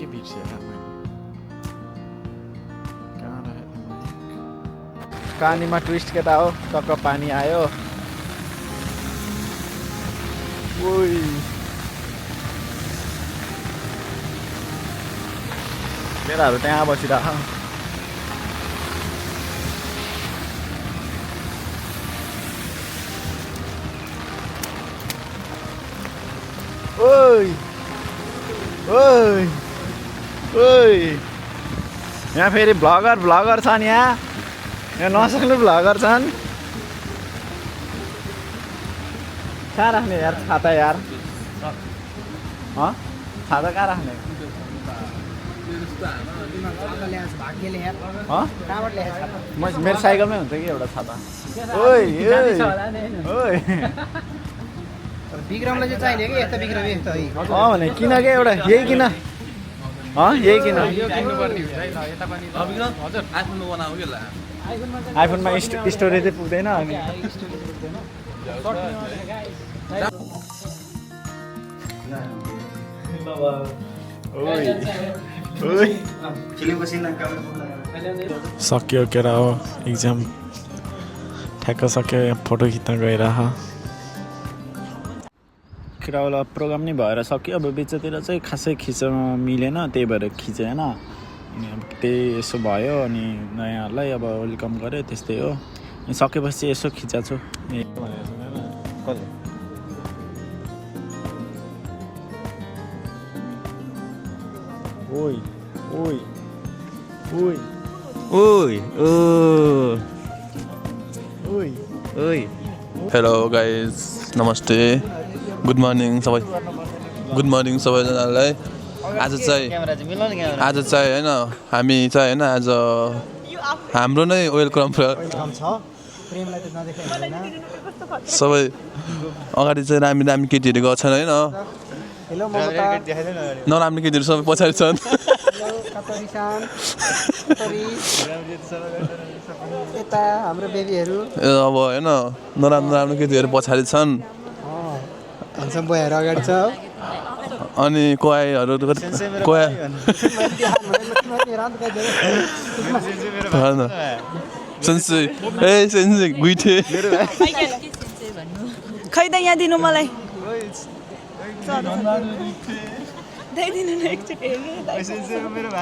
के बिर्सेँ यार मैले कहाँ राखेँ कहानीमा ट्विस्ट केटा हो टक्क पानी आयो ओइ केटाहरू त्यहाँ बसिरह ओइ ओइ ओइ यहाँ फेरि भ्लगर छन् यहाँ नसक्ने भ्लगर छन् कहाँ राख्ने यार छाता यार छाता कहाँ राख्ने मेरो साइकलमै हुन्छ कि एउटा छाता ओइ ओइ विक्रमलाई चाहिँ चाहिने कि यस्तो विक्रम यस्तो है भने किन के एउटा यही किन यही किन आइफोनमा स्टोरेजै पुग्दैन अनि सक्यो केरा हो एक्जाम ठ्याक्क सक्यो फोटो खिच्न गएर केटावाला प्रोग्राम नै भएर सक्यो अब बिचतिर चाहिँ खासै खिच्न मिलेन त्यही भएर खिचेन अनि अब त्यही यसो भयो अनि नयाँहरूलाई अब वेलकम गरेँ त्यस्तै हो अनि सकेपछि यसो खिचाएको छु ओइ ओइ ओइ ओइ ओइ ओइ हेलो गाइज नमस्ते गुड मर्निङ सबैजनालाई आज चाहिँ होइन हामी चाहिँ होइन आज हाम्रो नै वेलकम सबै अगाडि चाहिँ दामी दामी केटीहरू गएको छन् होइन नराम्रो केटीहरू सबै पछाडि छन् हाम्रो बेबीहरू अब होइन नराम्रो केटीहरू पछाडि छन् बोयाहरू अगाडि छ अनि कोयाहरू सेन्से गुइठे खै त यहाँ दिनु मलाई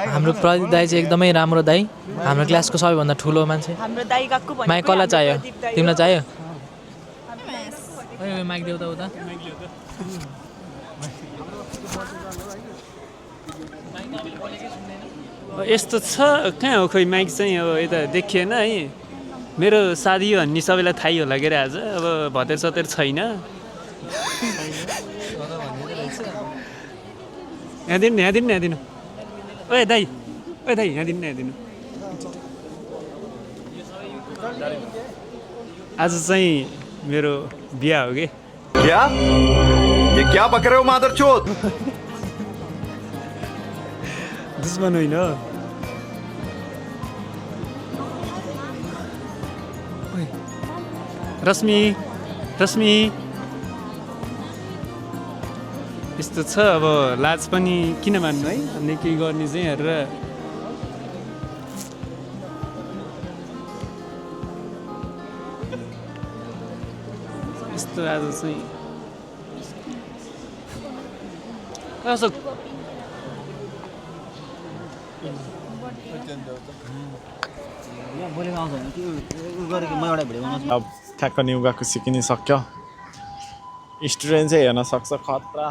हाम्रो प्रदीप दाई चाहिँ एकदमै राम्रो दाई हाम्रो क्लासको सबैभन्दा ठुलो मान्छे हाम्रो दाइ गएको भने माइक कसलाई चाहियो तिमीलाई चाहियो माइक देऊ त उता यस्तो छ कहाँ हो खोइ माइक चाहिँ अब यता देखिएन है मेरो साथी भन्ने सबैलाई थाहै होला के अरे आज अब भतेर सतेर छैन यहाँ दिनु ओए दाइ यहाँ दिनु आज चाहिँ मेरो बिहा हो कि क्या ये क्या बक रहे हो मादरचोद दुश्मन होइन रश्मि यस्तो छ अब लाज पनि किन मान्नु है अनि केही गर्ने चाहिँ हेरेर यस्तो आज चाहिँ अब ठ्याक्क न्युगाको सिकिन सक्यो स्टुडेन्ट चाहिँ हेर्न सक्छ खतरा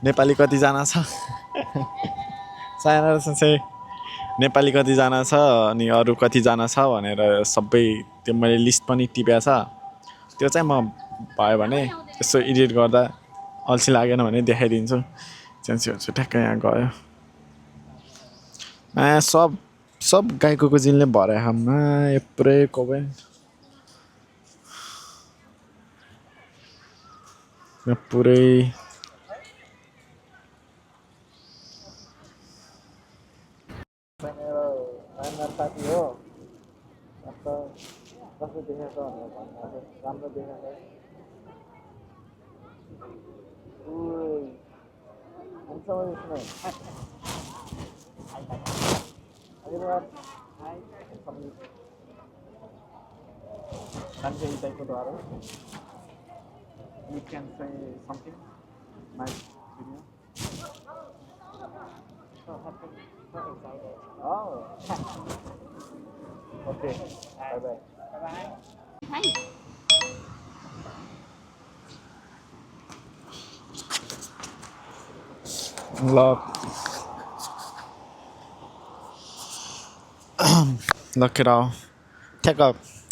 नेपाली कतिजना छ सानो चाहिँ नेपाली कतिजना छ अनि अरू कतिजना छ भनेर सबै त्यो मैले लिस्ट पनि टिपेको छ त्यो चाहिँ म भयो भने यसो एडिट गर्दा अल्छी लागेन भने देखाइदिन्छु चेन्सी ठ्याक्कै यहाँ गयो सब गाईको जिनले भरे हाममा पुरै कोबे पुरै साथी हो कस्तो देखेर देखिरहेछ भनेर भन्नु राम्रो देखिरहेछ You can say something nice video. Oh. Okay. Bye bye. ल ल केटा हो ठ्याक्क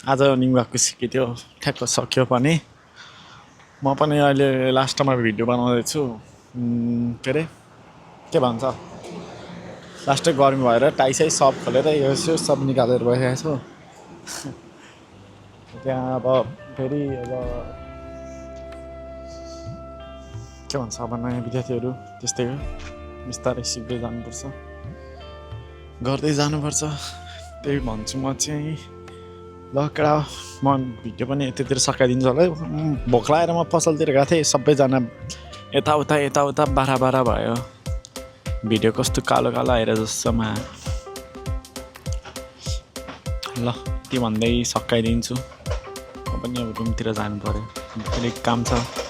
आज निङ्गाको सिकेको थियो ठ्याक्क सक्यो पनि म पनि अहिले लास्टमा भिडियो बनाउँदैछु के अरे के भन्छ लास्टै गर्मी भएर टाइसै सब खोलेर यो सब निकालेर बसिरहेको छु त्यहाँ अब फेरि अब के भन्छ अब नयाँ विद्यार्थीहरू त्यस्तै हो बिस्तारै सिक्दै जानुपर्छ गर्दै जानुपर्छ त्यही भन्छु म चाहिँ ल केटा म भिडियो पनि यतातिर सकाइदिन्छु होला भोक लागेर म पसलतिर गएको थिएँ सबैजना यताउता बाह्र भयो भिडियो कस्तो कालो कालो आएर जस्तोमा ल त्यो भन्दै सकाइदिन्छु म पनि अब रुमतिर जानु पऱ्यो अलिक काम छ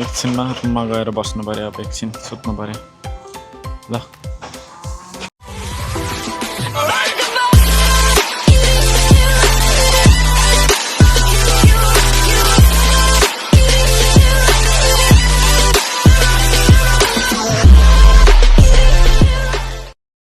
एकछिनमा रुममा गएर बस्नु पऱ्यो अब एकछिन सुत्नु पऱ्यो ल